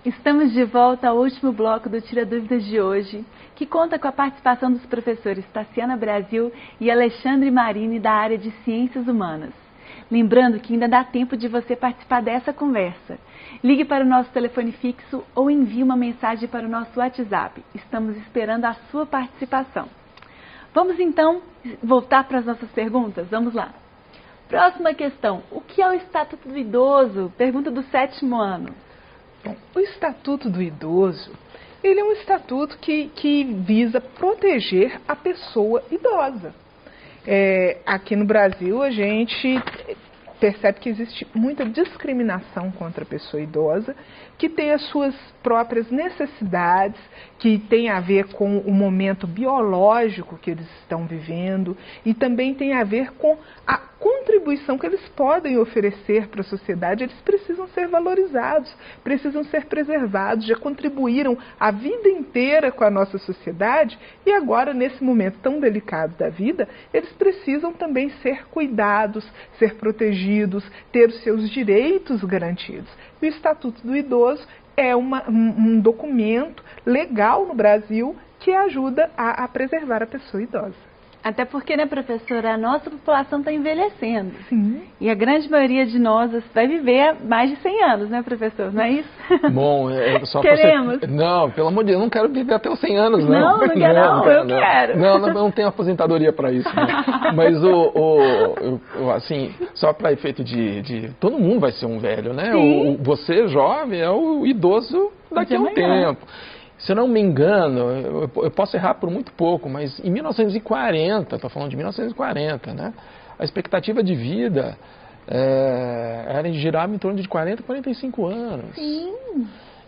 Estamos de volta ao último bloco do Tira Dúvidas de hoje, que conta com a participação dos professores Tassiana Brasil e Alexandre Marini da área de Ciências Humanas. Lembrando que ainda dá tempo de você participar dessa conversa. Ligue para o nosso telefone fixo ou envie uma mensagem para o nosso WhatsApp. Estamos esperando a sua participação. Vamos então voltar para as nossas perguntas? Vamos lá. Próxima questão. O que é o Estatuto do Idoso? Pergunta do 7º ano. Bom, o Estatuto do Idoso, ele é um estatuto que visa proteger a pessoa idosa. Aqui no Brasil, a gente percebe que existe muita discriminação contra a pessoa idosa, que tem as suas próprias necessidades, que tem a ver com o momento biológico que eles estão vivendo e também tem a ver com a contribuição que eles podem oferecer para a sociedade. Eles precisam ser valorizados, precisam ser preservados, já contribuíram a vida inteira com a nossa sociedade e agora, nesse momento tão delicado da vida, eles precisam também ser cuidados, ser protegidos, ter os seus direitos garantidos. E o Estatuto do Idoso é um documento legal no Brasil que ajuda a preservar a pessoa idosa. Até porque, né, professora, a nossa população está envelhecendo. Sim. E a grande maioria de nós vai viver mais de 100 anos, né, professor? Não é isso? Bom, só queremos. Não, pelo amor de Deus, eu não quero viver até os 100 anos, não. Não quero, eu quero. Não tenho aposentadoria para isso. Não. Mas, assim, só para efeito de... Todo mundo vai ser um velho, né? Você, jovem, é o idoso daqui a um tempo. Se eu não me engano, eu posso errar por muito pouco, mas em 1940, estou falando de 1940, né? A expectativa de vida girava em torno de 40, 45 anos. Sim.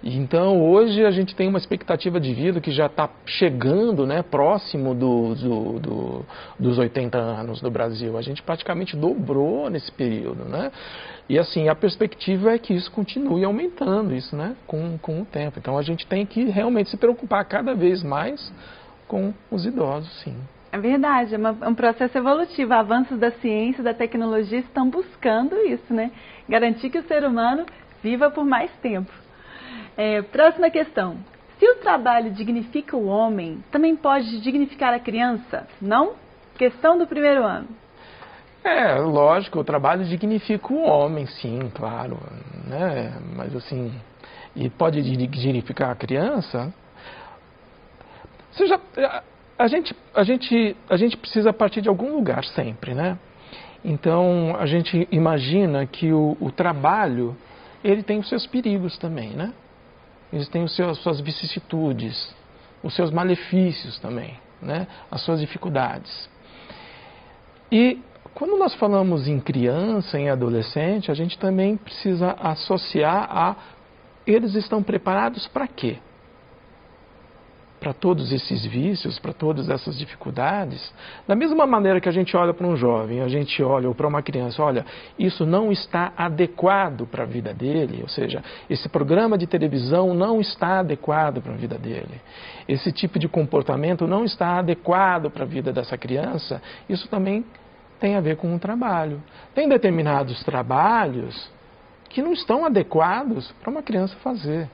Então, hoje a gente tem uma expectativa de vida que já está chegando, né, próximo dos 80 anos no Brasil. A gente praticamente dobrou nesse período, né? E assim, a perspectiva é que isso continue aumentando, isso, né, com o tempo. Então, a gente tem que realmente se preocupar cada vez mais com os idosos, sim. É verdade, é um processo evolutivo. Avanços da ciência, da tecnologia estão buscando isso, né? Garantir que o ser humano viva por mais tempo. Próxima questão. Se o trabalho dignifica o homem, também pode dignificar a criança? Não? Questão do 1º ano. Lógico, o trabalho dignifica o homem, sim, claro, né? Mas assim, e pode dignificar a criança? A gente precisa partir de algum lugar sempre, né? Então, a gente imagina que o trabalho, ele tem os seus perigos também, né? Eles têm suas vicissitudes, os seus malefícios também, né? As suas dificuldades. E quando nós falamos em criança, em adolescente, a gente também precisa associar eles estão preparados para quê? Para todos esses vícios, para todas essas dificuldades. Da mesma maneira que a gente olha para um jovem, a gente olha para uma criança, olha, isso não está adequado para a vida dele, ou seja, esse programa de televisão não está adequado para a vida dele. Esse tipo de comportamento não está adequado para a vida dessa criança, isso também tem a ver com o trabalho. Tem determinados trabalhos que não estão adequados para uma criança fazer.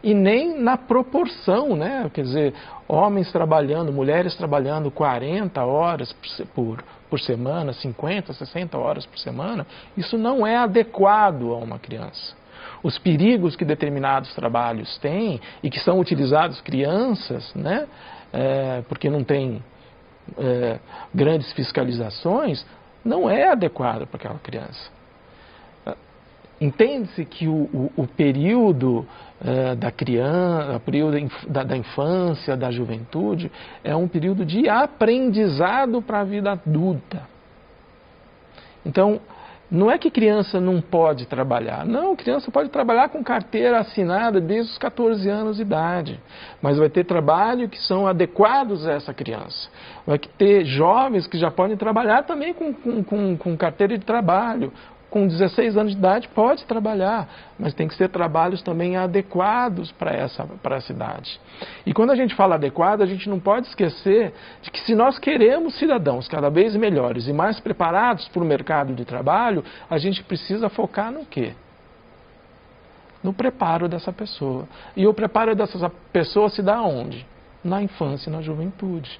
E nem na proporção, né? Quer dizer, homens trabalhando, mulheres trabalhando 40 horas por semana, 50, 60 horas por semana, isso não é adequado a uma criança. Os perigos que determinados trabalhos têm e que são utilizados crianças, né? Porque não tem grandes fiscalizações, não é adequado para aquela criança. Entende-se que o período da criança, o período da infância, da juventude, é um período de aprendizado para a vida adulta. Então, não é que criança não pode trabalhar. Não, criança pode trabalhar com carteira assinada desde os 14 anos de idade. Mas vai ter trabalho que são adequados a essa criança. Vai ter jovens que já podem trabalhar também com carteira de trabalho. Com 16 anos de idade pode trabalhar, mas tem que ser trabalhos também adequados para essa idade. E quando a gente fala adequado, a gente não pode esquecer de que se nós queremos cidadãos cada vez melhores e mais preparados para o mercado de trabalho, a gente precisa focar no quê? no preparo dessa pessoa. E o preparo dessa pessoa se dá onde? Na infância e na juventude.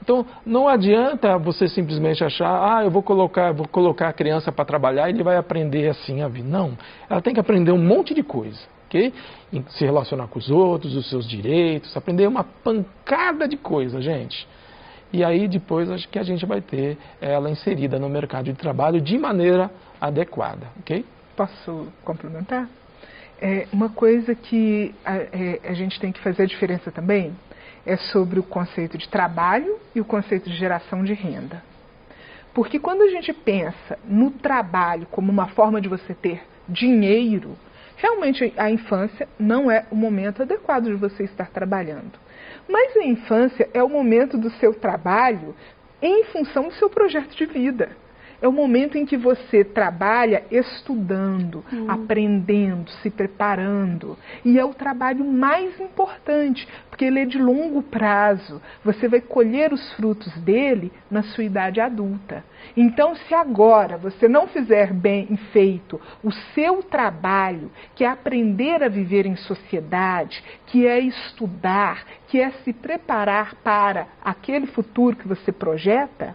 Então, não adianta você simplesmente achar, eu vou colocar a criança para trabalhar e ele vai aprender assim a vida. Não, ela tem que aprender um monte de coisa, ok? Se relacionar com os outros, os seus direitos, aprender uma pancada de coisa, gente. E aí depois acho que a gente vai ter ela inserida no mercado de trabalho de maneira adequada, ok? Posso complementar? Uma coisa que a gente tem que fazer a diferença também é sobre o conceito de trabalho e o conceito de geração de renda. Porque quando a gente pensa no trabalho como uma forma de você ter dinheiro, realmente a infância não é o momento adequado de você estar trabalhando. Mas a infância é o momento do seu trabalho em função do seu projeto de vida. É o momento em que você trabalha estudando, aprendendo, se preparando. E é o trabalho mais importante, porque ele é de longo prazo. Você vai colher os frutos dele na sua idade adulta. Então, se agora você não fizer bem feito o seu trabalho, que é aprender a viver em sociedade, que é estudar, que é se preparar para aquele futuro que você projeta,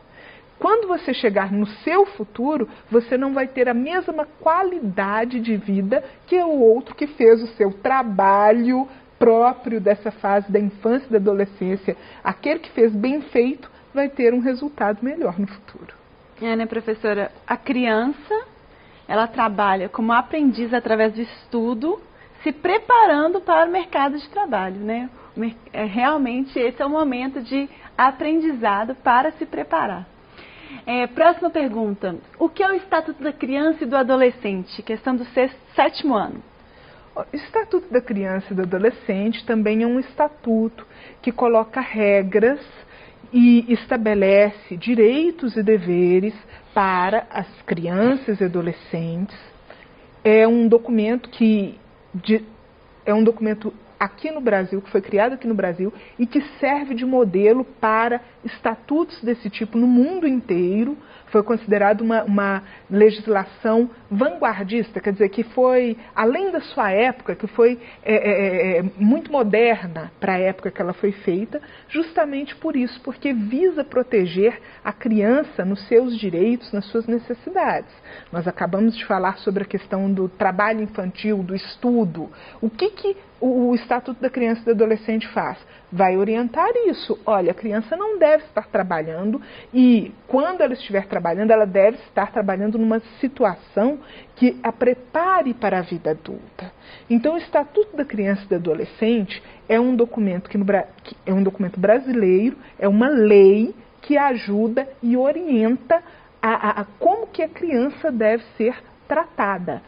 quando você chegar no seu futuro, você não vai ter a mesma qualidade de vida que o outro que fez o seu trabalho próprio dessa fase da infância e da adolescência. Aquele que fez bem feito vai ter um resultado melhor no futuro. Né, professora? A criança, ela trabalha como aprendiz através do estudo, se preparando para o mercado de trabalho, né? Realmente esse é o momento de aprendizado para se preparar. Próxima pergunta. O que é o Estatuto da Criança e do Adolescente? Questão do 7º ano. O Estatuto da Criança e do Adolescente também é um estatuto que coloca regras e estabelece direitos e deveres para as crianças e adolescentes. É um documento aqui no Brasil, que foi criado aqui no Brasil e que serve de modelo para estatutos desse tipo no mundo inteiro. Foi considerado uma legislação vanguardista, quer dizer, que foi, além da sua época, que foi muito moderna para a época que ela foi feita, justamente por isso, porque visa proteger a criança nos seus direitos, nas suas necessidades. Nós acabamos de falar sobre a questão do trabalho infantil, do estudo. O que o Estatuto da Criança e do Adolescente faz? Vai orientar isso. Olha, a criança não deve estar trabalhando e quando ela estiver trabalhando, ela deve estar trabalhando numa situação que a prepare para a vida adulta. Então, o Estatuto da Criança e do Adolescente é um documento é um documento brasileiro, é uma lei que ajuda e orienta a como que a criança deve ser tratada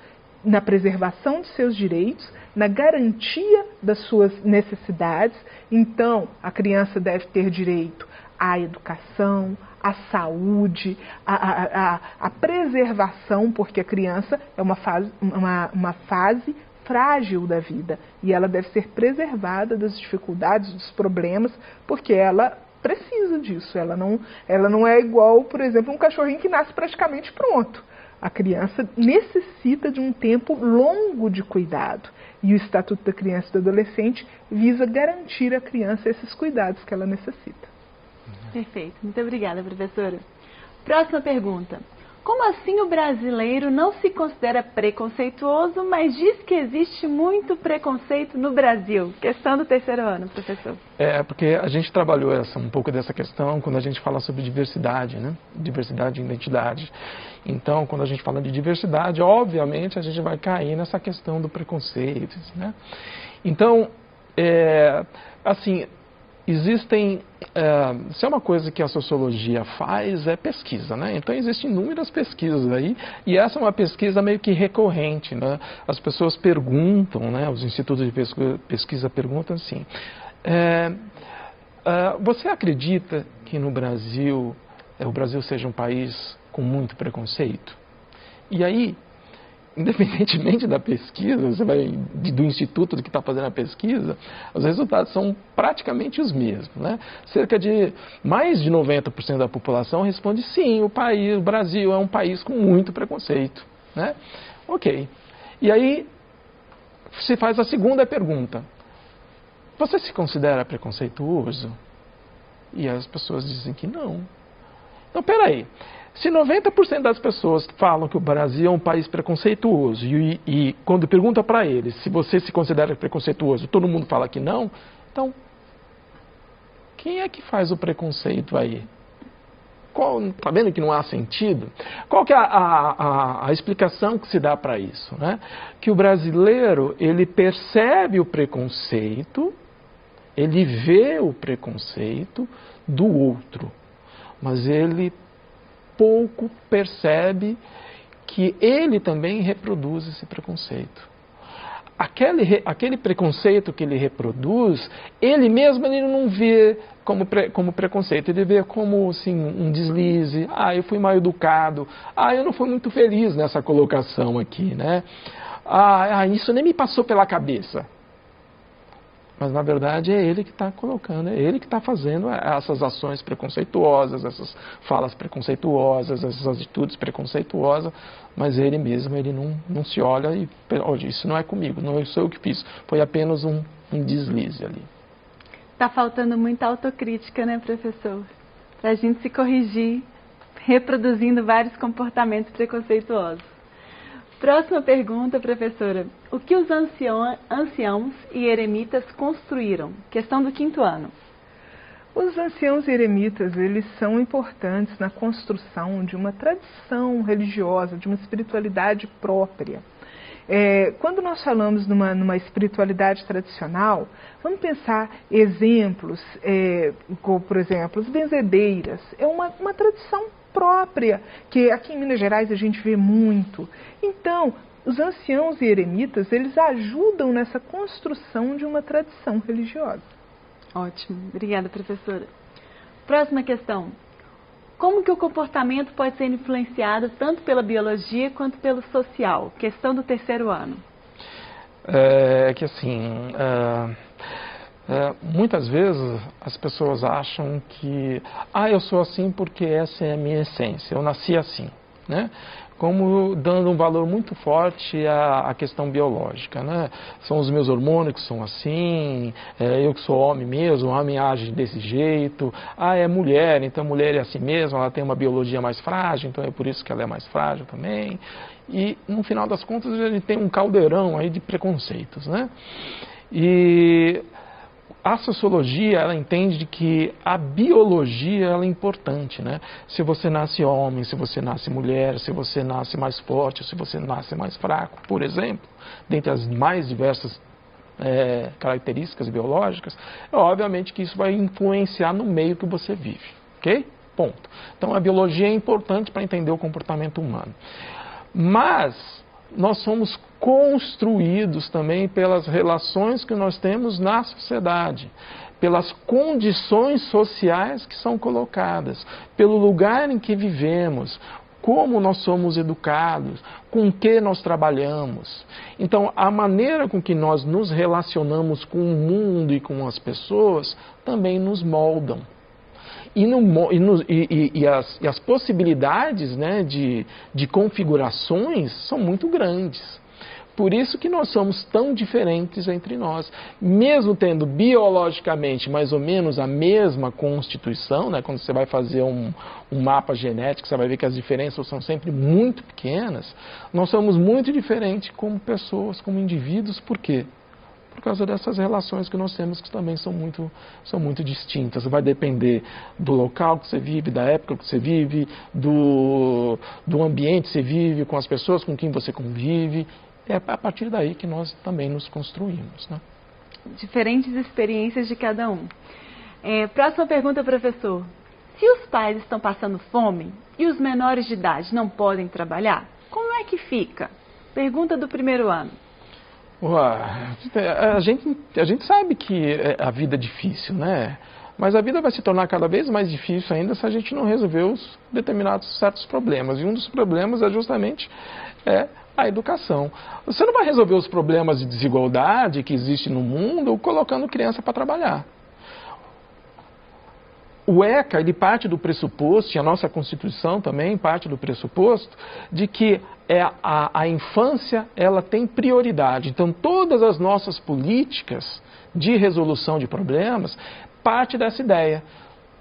na preservação dos seus direitos, na garantia das suas necessidades. Então, a criança deve ter direito à educação, à saúde, à preservação, porque a criança é uma fase frágil da vida e ela deve ser preservada das dificuldades, dos problemas, porque ela precisa disso. Ela não é igual, por exemplo, um cachorrinho que nasce praticamente pronto. A criança necessita de um tempo longo de cuidado. E o Estatuto da Criança e do Adolescente visa garantir à criança esses cuidados que ela necessita. Perfeito. Muito obrigada, professora. Próxima pergunta. Como assim o brasileiro não se considera preconceituoso, mas diz que existe muito preconceito no Brasil? Questão do 3º ano, professor. Porque a gente trabalhou um pouco dessa questão quando a gente fala sobre diversidade, né? Diversidade e identidade. Então, quando a gente fala de diversidade, obviamente a gente vai cair nessa questão do preconceito, né? Então, existem, se é uma coisa que a sociologia faz, é pesquisa, né? Então existem inúmeras pesquisas aí, e essa é uma pesquisa meio que recorrente, né? As pessoas perguntam, né? Os institutos de pesquisa perguntam assim, você acredita que no Brasil, o Brasil seja um país com muito preconceito? E aí, independentemente da pesquisa, do instituto que está fazendo a pesquisa, os resultados são praticamente os mesmos, né? Cerca de mais de 90% da população responde sim, o Brasil é um país com muito preconceito, né? Ok. E aí, se faz a segunda pergunta: você se considera preconceituoso? E as pessoas dizem que não. Então, peraí. Se 90% das pessoas falam que o Brasil é um país preconceituoso e quando pergunta para eles se você se considera preconceituoso, todo mundo fala que não, então, quem é que faz o preconceito aí? Está vendo que não há sentido? Qual que é a explicação que se dá para isso? Né? Que o brasileiro, ele percebe o preconceito, ele vê o preconceito do outro, mas ele pouco percebe que ele também reproduz esse preconceito. Aquele preconceito que ele reproduz, ele mesmo ele não vê como preconceito, ele vê como assim, um deslize. Eu fui mal educado. Eu não fui muito feliz nessa colocação aqui, né? Isso nem me passou pela cabeça. Mas, na verdade, é ele que está colocando, é ele que está fazendo essas ações preconceituosas, essas falas preconceituosas, essas atitudes preconceituosas, mas ele mesmo, ele não se olha e, olha, isso não é comigo, não sou eu que fiz, foi apenas um deslize ali. Está faltando muita autocrítica, né, professor? Para a gente se corrigir, reproduzindo vários comportamentos preconceituosos. Próxima pergunta, professora. O que os anciãos e eremitas construíram? Questão do 5º ano. Os anciãos e eremitas, eles são importantes na construção de uma tradição religiosa, de uma espiritualidade própria. Quando nós falamos numa espiritualidade tradicional, vamos pensar exemplos, como, por exemplo, as benzedeiras. É uma tradição própria, que aqui em Minas Gerais a gente vê muito. Então, os anciãos e eremitas, eles ajudam nessa construção de uma tradição religiosa. Ótimo. Obrigada, professora. Próxima questão. Como que o comportamento pode ser influenciado tanto pela biologia quanto pelo social? Questão do 3º ano. Que assim, muitas vezes as pessoas acham que eu sou assim porque essa é a minha essência, eu nasci assim, né? Como dando um valor muito forte à questão biológica, né? São os meus hormônios que são assim, eu que sou homem mesmo, o homem age desse jeito, é mulher, então a mulher é assim mesmo, ela tem uma biologia mais frágil, então é por isso que ela é mais frágil também. E no final das contas ele tem um caldeirão aí de preconceitos, né? E a sociologia, ela entende de que a biologia ela é importante, né? Se você nasce homem, se você nasce mulher, se você nasce mais forte, se você nasce mais fraco, por exemplo, dentre as mais diversas características biológicas, obviamente que isso vai influenciar no meio que você vive, ok? Ponto. Então a biologia é importante para entender o comportamento humano. Mas nós somos construídos também pelas relações que nós temos na sociedade, pelas condições sociais que são colocadas, pelo lugar em que vivemos, como nós somos educados, com que nós trabalhamos. Então, a maneira com que nós nos relacionamos com o mundo e com as pessoas também nos moldam. E as possibilidades, né, de configurações são muito grandes. Por isso que nós somos tão diferentes entre nós. Mesmo tendo biologicamente mais ou menos a mesma constituição, né, quando você vai fazer um mapa genético, você vai ver que as diferenças são sempre muito pequenas, nós somos muito diferentes como pessoas, como indivíduos. Por quê? Por causa dessas relações que nós temos, que também são muito distintas. Vai depender do local que você vive, da época que você vive, do ambiente que você vive, com as pessoas com quem você convive. É a partir daí que nós também nos construímos, né? Diferentes experiências de cada um. Próxima pergunta, professor. Se os pais estão passando fome e os menores de idade não podem trabalhar, como é que fica? Pergunta do 1º ano. A gente sabe que a vida é difícil, né? Mas a vida vai se tornar cada vez mais difícil ainda se a gente não resolver os certos problemas. E um dos problemas é justamente a educação. Você não vai resolver os problemas de desigualdade que existe no mundo colocando criança para trabalhar. O ECA, ele parte do pressuposto, e a nossa Constituição também parte do pressuposto, de que a infância ela tem prioridade. Então, todas as nossas políticas de resolução de problemas parte dessa ideia.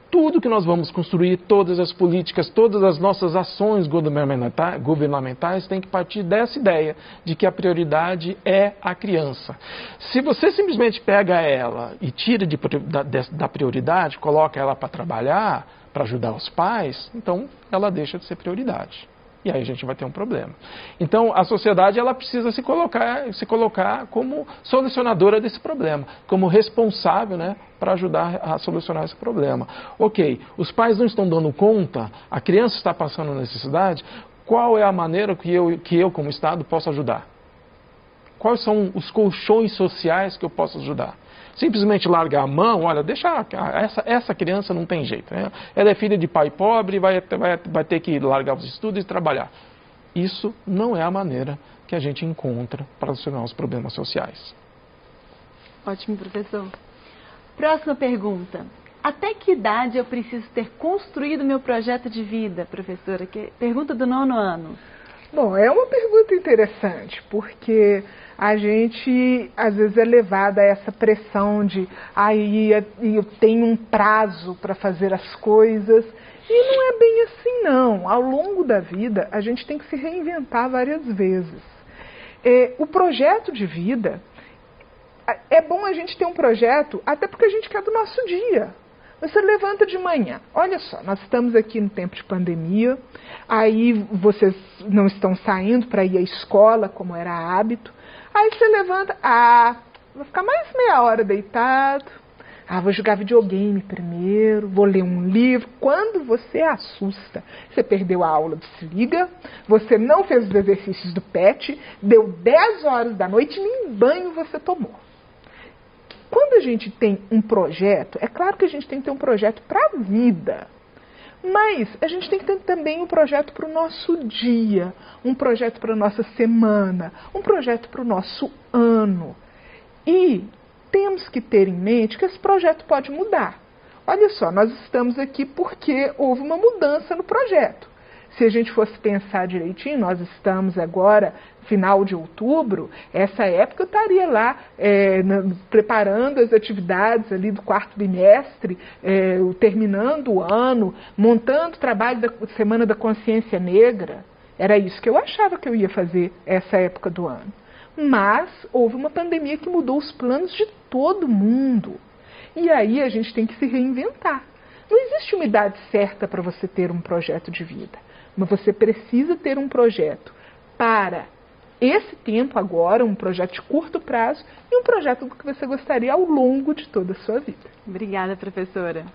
Tudo que nós vamos construir, todas as políticas, todas as nossas ações governamentais têm que partir dessa ideia de que a prioridade é a criança. Se você simplesmente pega ela e tira da prioridade, coloca ela para trabalhar, para ajudar os pais, então ela deixa de ser prioridade. E aí a gente vai ter um problema. Então, a sociedade ela precisa se colocar como solucionadora desse problema, como responsável, né, para ajudar a solucionar esse problema. Ok, os pais não estão dando conta, a criança está passando necessidade, qual é a maneira que eu como Estado, posso ajudar? Quais são os colchões sociais que eu posso ajudar? Simplesmente largar a mão, olha, deixa essa criança não tem jeito. Né? Ela é filha de pai pobre, vai ter que largar os estudos e trabalhar. Isso não é a maneira que a gente encontra para solucionar os problemas sociais. Ótimo, professor. Próxima pergunta. Até que idade eu preciso ter construído meu projeto de vida, professora? Pergunta do 9º ano. Bom, é uma pergunta interessante, porque a gente às vezes é levada a essa pressão de eu tenho um prazo para fazer as coisas, e não é bem assim não. Ao longo da vida a gente tem que se reinventar várias vezes. O projeto de vida, é bom a gente ter um projeto até porque a gente quer do nosso dia. Você levanta de manhã, olha só, nós estamos aqui no tempo de pandemia, aí vocês não estão saindo para ir à escola, como era hábito, aí você levanta, vou ficar mais meia hora deitado, vou jogar videogame primeiro, vou ler um livro. Quando você assusta, você perdeu a aula do Se Liga, você não fez os exercícios do PET, deu 10 horas da noite e nem banho você tomou. Quando a gente tem um projeto, é claro que a gente tem que ter um projeto para a vida, mas a gente tem que ter também um projeto para o nosso dia, um projeto para a nossa semana, um projeto para o nosso ano. E temos que ter em mente que esse projeto pode mudar. Olha só, nós estamos aqui porque houve uma mudança no projeto. Se a gente fosse pensar direitinho, nós estamos agora, final de outubro, essa época eu estaria lá preparando as atividades ali do 4º bimestre, terminando o ano, montando o trabalho da Semana da Consciência Negra. Era isso que eu achava que eu ia fazer essa época do ano. Mas houve uma pandemia que mudou os planos de todo mundo. E aí a gente tem que se reinventar. Não existe uma idade certa para você ter um projeto de vida. Mas você precisa ter um projeto para esse tempo agora, um projeto de curto prazo e um projeto do que você gostaria ao longo de toda a sua vida. Obrigada, professora.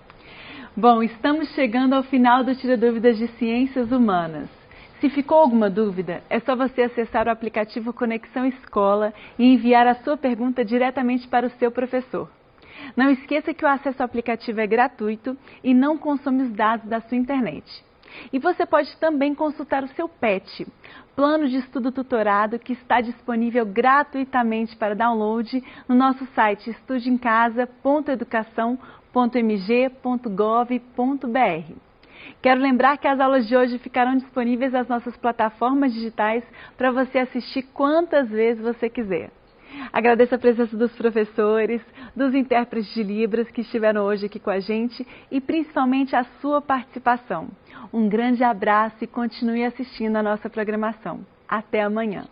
Bom, estamos chegando ao final do Tira Dúvidas de Ciências Humanas. Se ficou alguma dúvida, é só você acessar o aplicativo Conexão Escola e enviar a sua pergunta diretamente para o seu professor. Não esqueça que o acesso ao aplicativo é gratuito e não consome os dados da sua internet. E você pode também consultar o seu PET, Plano de Estudo Tutorado, que está disponível gratuitamente para download no nosso site estudeemcasa.educação.mg.gov.br. Quero lembrar que as aulas de hoje ficarão disponíveis nas nossas plataformas digitais para você assistir quantas vezes você quiser. Agradeço a presença dos professores, dos intérpretes de Libras que estiveram hoje aqui com a gente e principalmente a sua participação. Um grande abraço e continue assistindo a nossa programação. Até amanhã.